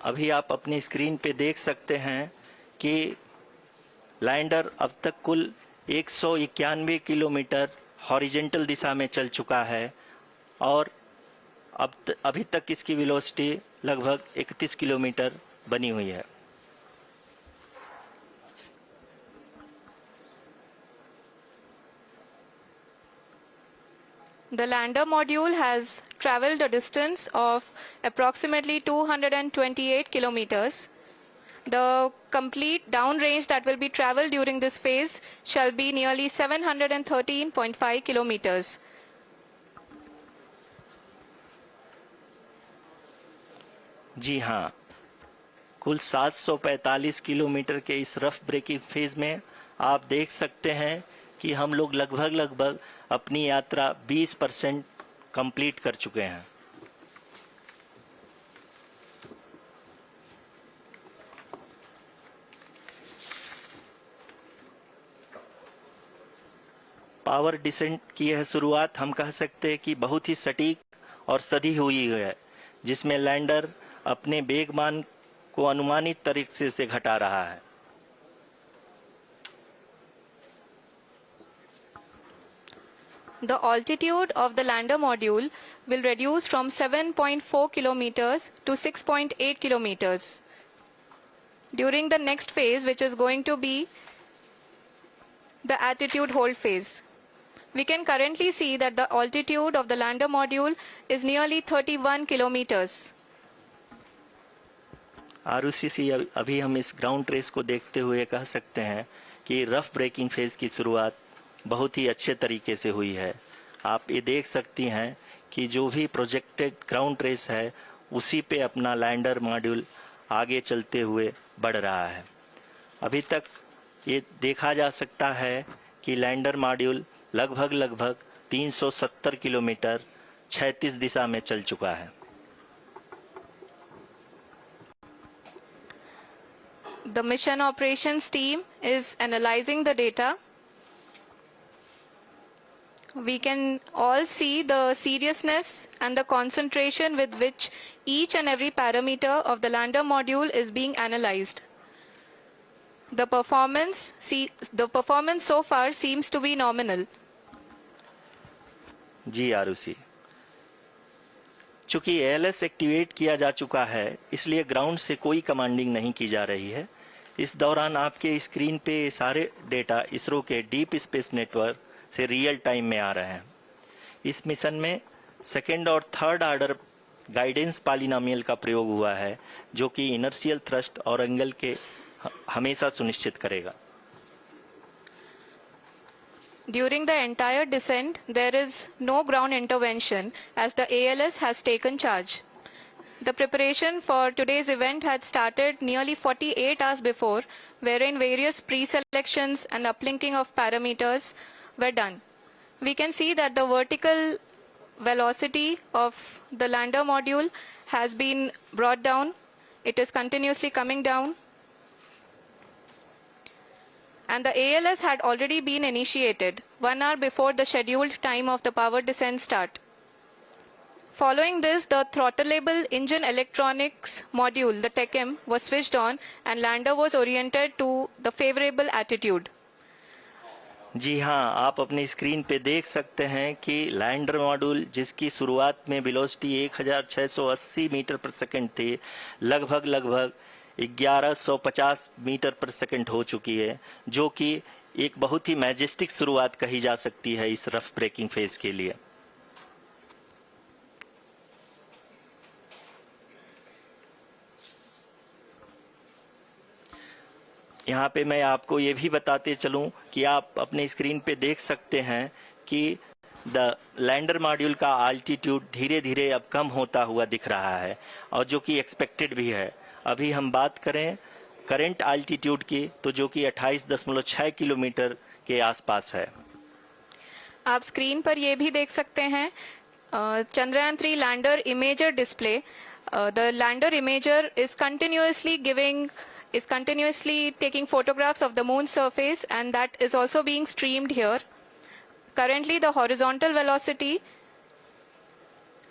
अभी आप अपनी स्क्रीन पे देख सकते हैं कि लैंडर अब तक कुल 191 किलोमीटर हॉरिजेंटल दिशा में चल चुका है और अभी तक इसकी वेलोसिटी लगभग 31 किलोमीटर बनी हुई है। The lander module has traveled a distance of approximately 228 kilometers. The complete downrange that will be traveled during this phase shall be nearly 713.5 kilometers. जी हाँ, कुल 745 किलोमीटर के इस रफ ब्रेकिंग फेज में आप देख सकते हैं कि हम लोग लगभग अपनी यात्रा 20% कंप्लीट कर चुके हैं। पावर डिसेंट की यह शुरुआत हम कह सकते हैं कि बहुत ही सटीक और सधी हुई है, जिसमें लैंडर अपने वेगमान को अनुमानित तरीके से घटा रहा है। The altitude of the lander module will reduce from 7.4 kilometers to 6.8 kilometers during the next phase, which is going to be the attitude hold phase. We can currently see that the altitude of the lander module is nearly 31 kilometers. Arushi, अभी हम इस ground trace को देखते हुए कह सकते हैं कि रफ ब्रेकिंग फेज की शुरुआत बहुत ही अच्छे तरीके से हुई है। आप ये देख सकती हैं कि जो भी प्रोजेक्टेड ग्राउंड ट्रेस है उसी पे अपना लैंडर मॉड्यूल आगे चलते हुए बढ़ रहा है। अभी तक ये देखा जा सकता है कि लैंडर मॉड्यूल लगभग 370 किलोमीटर 36 दिशा में चल चुका है। The mission operations team is analyzing the data. We can all see the seriousness and the concentration with which each and every parameter of the lander module is being analyzed. The performance so far seems to be nominal. जी आरुषि, चूंकि ALS activate किया जा चुका है, इसलिए ground से कोई commanding नहीं की जा रही है। इस दौरान आपके स्क्रीन पे सारे डेटा इसरो के डीप स्पेस नेटवर्क से रियल टाइम में आ रहे हैं। इस मिशन में सेकेंड और थर्ड ऑर्डर गाइडेंस पॉलिनोमियल का प्रयोग हुआ है, जो कि इनर्शियल थ्रस्ट और एंगल के हमेशा सुनिश्चित करेगा। During the entire descent, there is no ground intervention as the ALS has taken charge. The preparation for today's event had started nearly 48 hours before, wherein various pre-selections and uplinking of parameters were done. We can see that the vertical velocity of the lander module has been brought down. It is continuously coming down. And the ALS had already been initiated 1 hour before the scheduled time of the power descent start. Following this, the throttleable engine electronics module, the TECM, was switched on and lander was oriented to the favorable attitude. जी हाँ, आप अपनी screen पे देख सकते हैं कि lander module, जिसकी शुरुआत में वेलोसिटी 1680 मीटर पर सेकंड थी, लगभग 1150 मीटर पर सेकंड हो चुकी है, जो कि एक बहुत ही मैजेस्टिक शुरुआत कही जा सकती है इस रफ ब्रेकिंग फेज के लिए। यहाँ पे मैं आपको ये भी बताते चलूं कि आप अपने स्क्रीन पे देख सकते हैं कि द लैंडर मॉड्यूल का आल्टीट्यूड धीरे धीरे अब कम होता हुआ दिख रहा है, और जो कि एक्सपेक्टेड भी है। अभी हम बात करें करंट आल्टीट्यूड की, तो जो कि 28.6 किलोमीटर के आसपास है। आप स्क्रीन पर ये भी देख सकते हैं Chandrayaan 3 lander imager display. The lander imager is continuously taking photographs of the moon surface, and that is also being streamed here. Currently, the horizontal velocity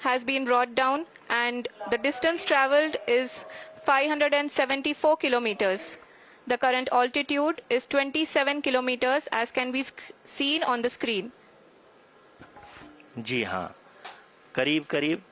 has been brought down and the distance traveled is 574 kilometers. The current altitude is 27 kilometers as can be seen on the screen. जी हाँ, करीब करीब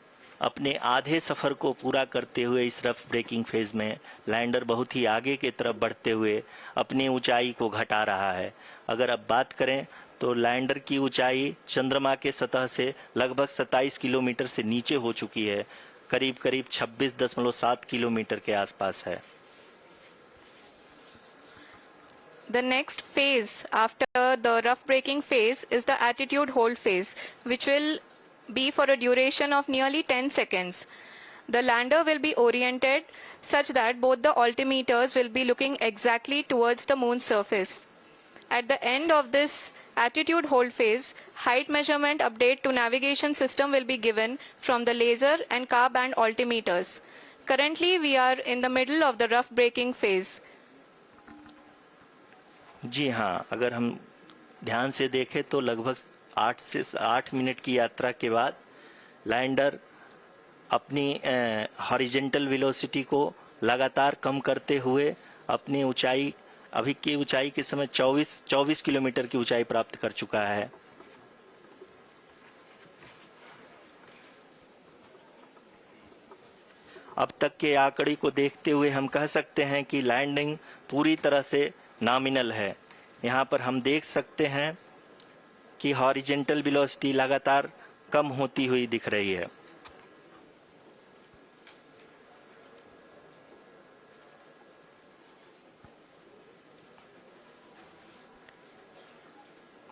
अपने आधे सफर को पूरा करते हुए इस रफ ब्रेकिंग फेज में लैंडर बहुत ही आगे की तरफ बढ़ते हुए अपनी ऊंचाई को घटा रहा है। अगर अब बात करें तो लैंडर की ऊंचाई चंद्रमा के सतह से लगभग 27 किलोमीटर से नीचे हो चुकी है, करीब करीब 26.7 किलोमीटर के आसपास है। The next phase after the rough braking phase is the attitude hold phase, which will be for a duration of nearly 10 seconds. The lander will be oriented such that both the altimeters will be looking exactly towards the moon's surface. At the end of this attitude hold phase, height measurement update to navigation system will be given from the laser and car band altimeters. Currently, we are in the middle of the rough braking phase. जी हाँ, अगर हम ध्यान से देखें तो लगभग 8 minute की यात्रा के बाद लैंडर अपनी हॉरिजेंटल वेलोसिटी को लगातार कम करते हुए अपनी ऊंचाई अभी की ऊंचाई के समय 24 किलोमीटर की ऊंचाई प्राप्त कर चुका है। अब तक के आंकड़े को देखते हुए हम कह सकते हैं कि लैंडिंग पूरी तरह से नॉमिनल है। यहाँ पर हम देख सकते हैं कि हॉरिजेंटल वेलोसिटी लगातार कम होती हुई दिख रही है।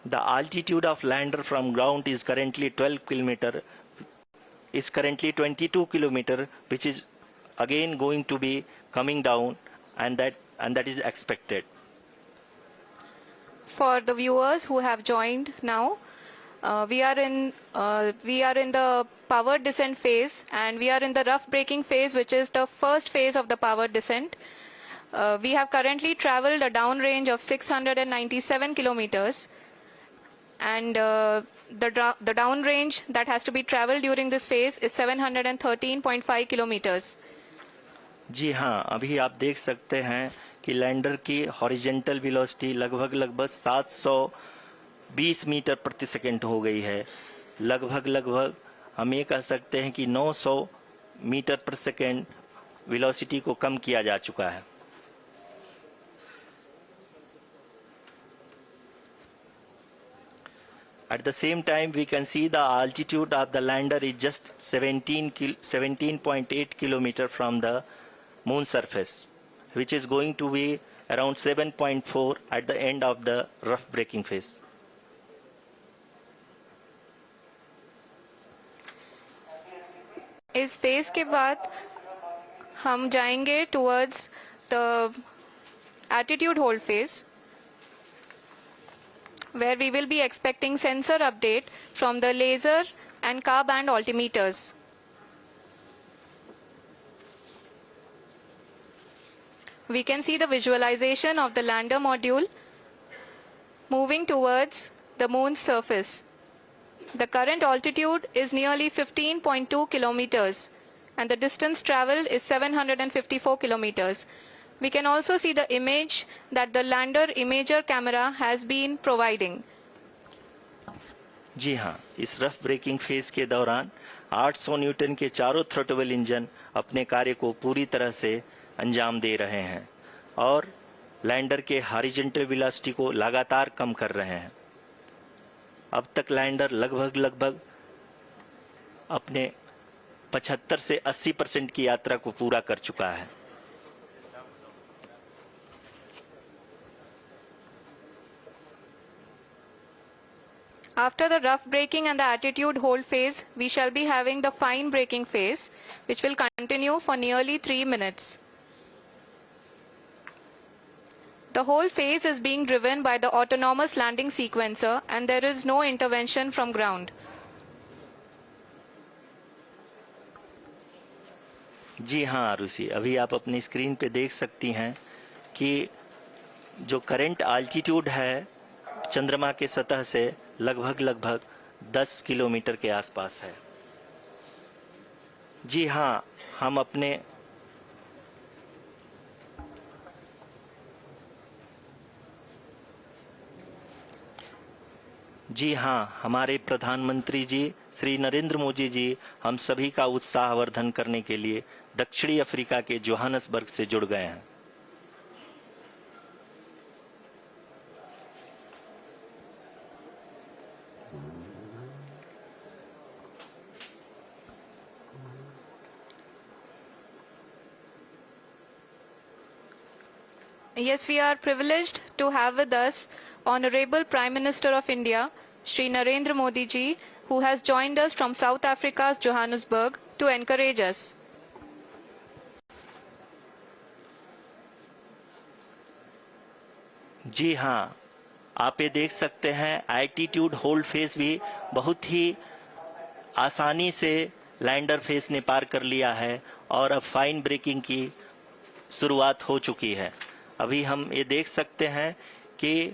The altitude of lander from ground is currently 22 kilometer, which is again going to be coming down, and that is expected. For the viewers who have joined now, we are in the powered descent phase, and we are in the rough braking phase, which is the first phase of the powered descent. We have currently traveled a downrange of 697 kilometers, and the downrange that has to be traveled during this phase is 713.5 kilometers. जी हाँ, अभी आप देख सकते हैं कि lander की horizontal velocity लगभग 720 metre प्रति सेकंड हो गई है। लगभग हम ये कह सकते हैं कि 900 मीटर प्रति सेकंड वेलोसिटी को कम किया जा चुका है। At the same time, we can see the altitude of the lander is just 17.8 kilometer from the moon surface, which is going to be around 7.4 at the end of the rough braking phase. इस phase के बाद हम जाएंगे towards the attitude hold phase, where we will be expecting sensor update from the laser and car band altimeters. We can see the visualization of the lander module moving towards the moon's surface. The current altitude is nearly 15.2 kilometers, and the distance traveled is 754 kilometers. We can also see the image that the lander imager camera has been providing. जी हाँ, इस rough breaking phase के दौरान 800 Newton के चारों throttle engine अपने कार्य को पूरी तरह से अंजाम दे रहे हैं और लैंडर के हॉरिजॉन्टल वेलोसिटी को लगातार कम कर रहे हैं। अब तक लैंडर लगभग अपने 75 से 80% की यात्रा को पूरा कर चुका है। After the rough braking and the attitude hold phase, we shall be having the fine braking phase, which will continue for nearly 3 minutes. The whole phase is being driven by the autonomous landing sequencer, and there is no intervention from ground. जी हाँ आरुषि, अभी आप अपनी screen पे देख सकती हैं कि जो करंट आल्टीट्यूड है चंद्रमा के सतह से लगभग 10 किलोमीटर के आसपास है। जी हाँ, हम अपने जी हाँ, हमारे प्रधानमंत्री जी श्री नरेंद्र मोदी जी हम सभी का उत्साहवर्धन करने के लिए दक्षिणी अफ्रीका के जोहानसबर्ग से जुड़ गए हैं। Yes, we are privileged to have with us Honorable Prime Minister of India, Shri Narendra Modi ji, who has joined us from South Africa's Johannesburg to encourage us. जी हाँ, आप ये देख सकते हैं एल्टीट्यूड होल्ड फेस भी बहुत ही आसानी से लैंडर फेस ने पार कर लिया है और अब फाइन ब्रेकिंग की शुरुआत हो चुकी है। अभी हम ये देख सकते हैं कि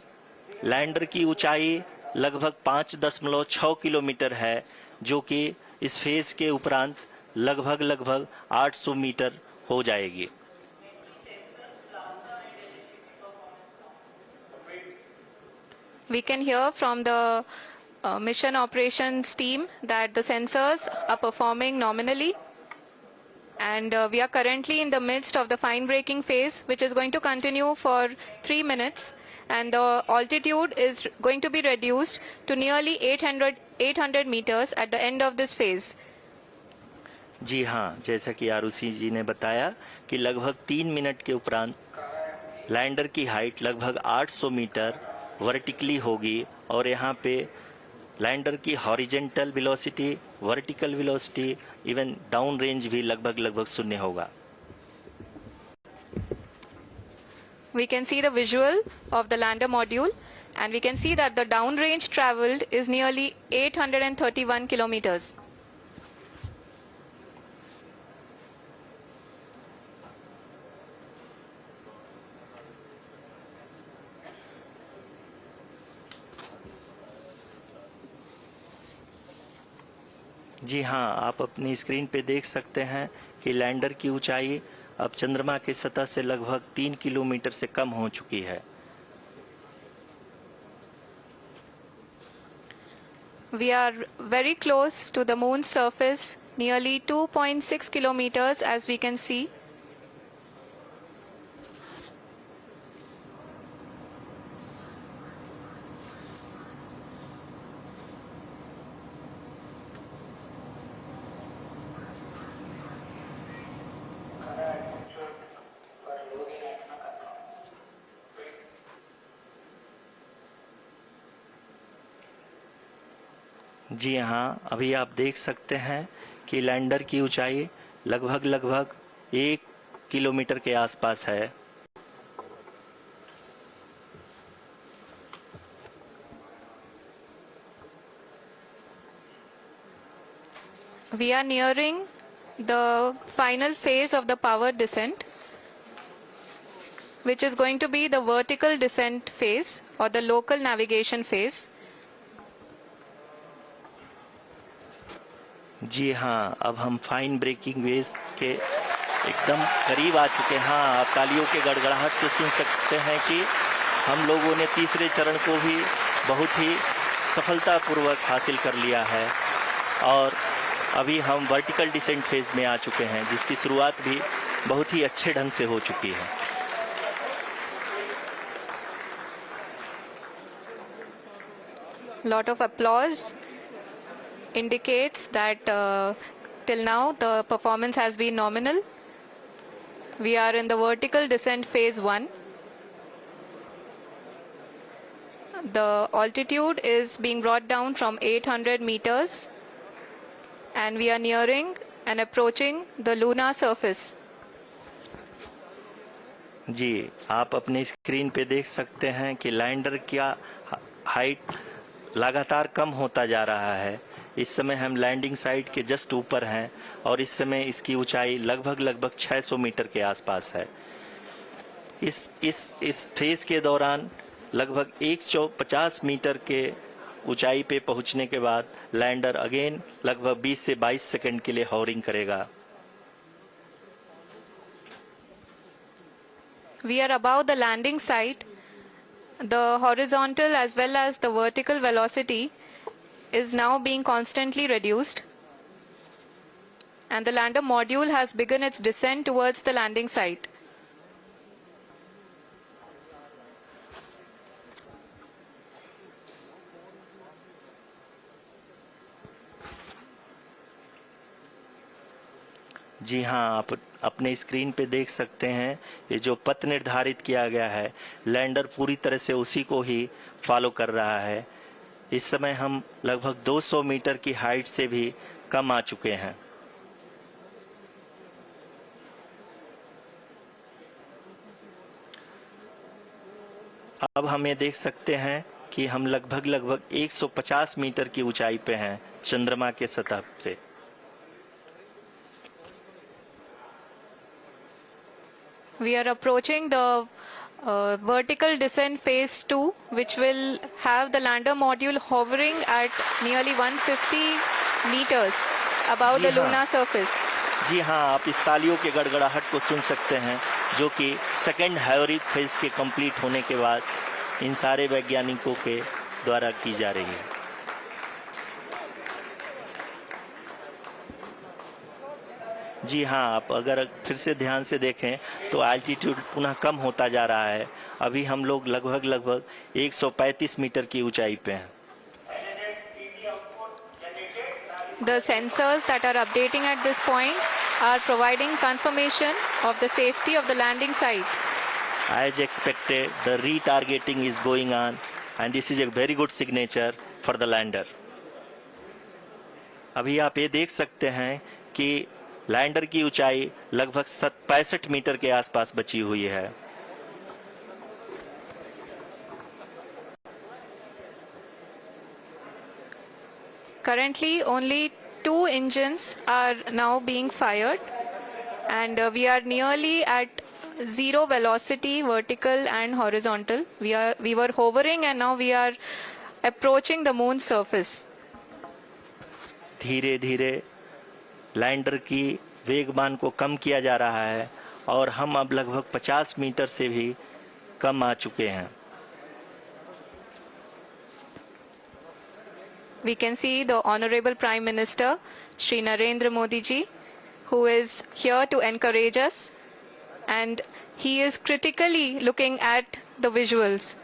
लैंडर की ऊंचाई लगभग 5.6 किलोमीटर है, जो कि इस फेज के उपरांत लगभग 800 मीटर हो जाएगी। We can hear from the mission operations team that the sensors are performing nominally. And we are currently in the midst of the fine braking phase, which is going to continue for 3 minutes. And the altitude is going to be reduced to nearly 800 meters at the end of this phase. जी हाँ, जैसा कि आरुषि जी ने बताया कि लगभग 3 minute के उपरांत lander की हाइट लगभग 800 मीटर वर्टिकली होगी और यहाँ पे लैंडर की horizontal velocity, vertical velocity, even down range भी लगभग शून्य होगा। We can see the visual of the lander module, and we can see that the down range traveled is nearly 831 kilometers. जी हाँ, आप अपनी स्क्रीन पे देख सकते हैं कि लैंडर की ऊंचाई अब चंद्रमा की सतह से लगभग 3 किलोमीटर से कम हो चुकी है। We are very close to the moon's surface, nearly 2.6 kilometers, as we can see. जी हाँ, अभी आप देख सकते हैं कि लैंडर की ऊंचाई लगभग 1 किलोमीटर के आसपास है। We are nearing the final phase of the power descent, which is going to be the vertical descent phase or the local navigation phase. जी हाँ, अब हम फाइन ब्रेकिंग वेव के एकदम करीब आ चुके हैं। हाँ, आप तालियों के गड़गड़ाहट से सुन सकते हैं कि हम लोगों ने तीसरे चरण को भी बहुत ही सफलतापूर्वक हासिल कर लिया है और अभी हम वर्टिकल डिसेंट फेज में आ चुके हैं, जिसकी शुरुआत भी बहुत ही अच्छे ढंग से हो चुकी है। Lot of applause indicates that till now the performance has been nominal. We are in the vertical descent phase 1. The altitude is being brought down from 800 meters and we are nearing and approaching the lunar surface. जी, आप अपने screen पे देख सकते हैं कि lander का height लगातार कम होता जा रहा है। इस समय हम लैंडिंग साइट के जस्ट ऊपर हैं और इस समय इसकी ऊंचाई लगभग 600 मीटर के आसपास है। इस फेज के दौरान लगभग 150 मीटर के ऊंचाई पे पहुंचने के बाद लैंडर अगेन लगभग 20 से 22 सेकंड के लिए हॉवरिंग करेगा। We are above the landing site. the horizontal as well as the vertical velocity is now being constantly reduced, and the lander module has begun its descent towards the landing site. जी हाँ, आप अपने screen पे देख सकते हैं ये जो पथ निर्धारित किया गया है, लैंडर पूरी तरह से उसी को ही फॉलो कर रहा है। इस समय हम लगभग 200 मीटर की हाइट से भी कम आ चुके हैं। अब हम ये देख सकते हैं कि हम लगभग 150 मीटर की ऊंचाई पे हैं चंद्रमा के सतह से। We are approaching the vertical descent phase 2, which will have the lander module hovering at nearly 150 meters above the lunar surface. जी हाँ, आप इस तालियों के गड़गड़ाहट को सुन सकते हैं, जो कि सेकेंड हायोरिक फेज के कंप्लीट होने के बाद इन सारे वैज्ञानिकों के द्वारा की जा रही है। जी हाँ, आप अगर फिर से ध्यान से देखें तो एल्टीट्यूड पुनः कम होता जा रहा है। अभी हम लोग लगभग 135 मीटर की ऊंचाई पे हैं। The sensors that are updating at this point are providing confirmation of the safety of the landing site. As expected, the retargeting is going on, and this is a very good signature for the lander. अभी आप ये देख सकते हैं कि lander की ऊंचाई लगभग 65 मीटर के आसपास बची हुई है। Currently, only 2 engines are now being fired, and we are nearly at zero velocity, vertical and horizontal. We were hovering, and now we are approaching the moon's surface. धीरे धीरे लैंडर की वेगमान को कम किया जा रहा है और हम अब लगभग 50 मीटर से भी कम आ चुके हैं। We can see the Honorable Prime Minister, Shri Narendra Modi ji, who is here to encourage us, and he is critically looking at the visuals.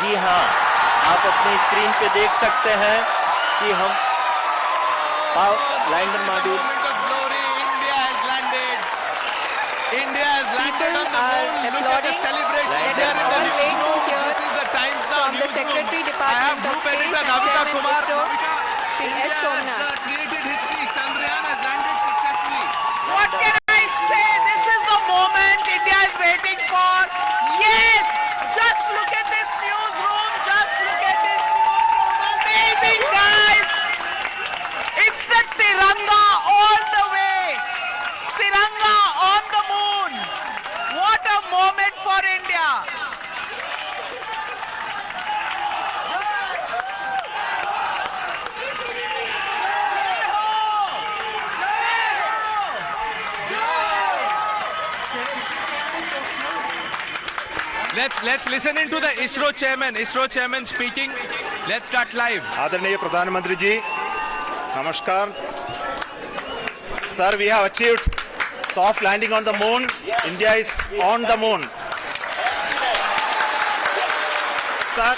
जी हाँ, आप अपनी स्क्रीन पे देख सकते हैं कि हम lander module India has landed on the moon. Look at the celebration here in the newsroom. This is the Times Now from the Secretary newsroom. I Department have of Group Space Editor and Navika Chairman Kumar. ISRO, Shri India S. Somnath. has created history. Chandrayaan has landed successfully. What can I say? This is the moment India is waiting for. Yes! Just look at this newsroom. Just look at this newsroom. Amazing, guys! It's the Tiranga all the way. Tiranga on the moon. What a moment for India. Let's listen into the ISRO chairman speaking. Let's start live. आदरणीय प्रधानमंत्री जी, नमस्कार. Sir, we have achieved soft landing on the moon. India is on the moon. Sir,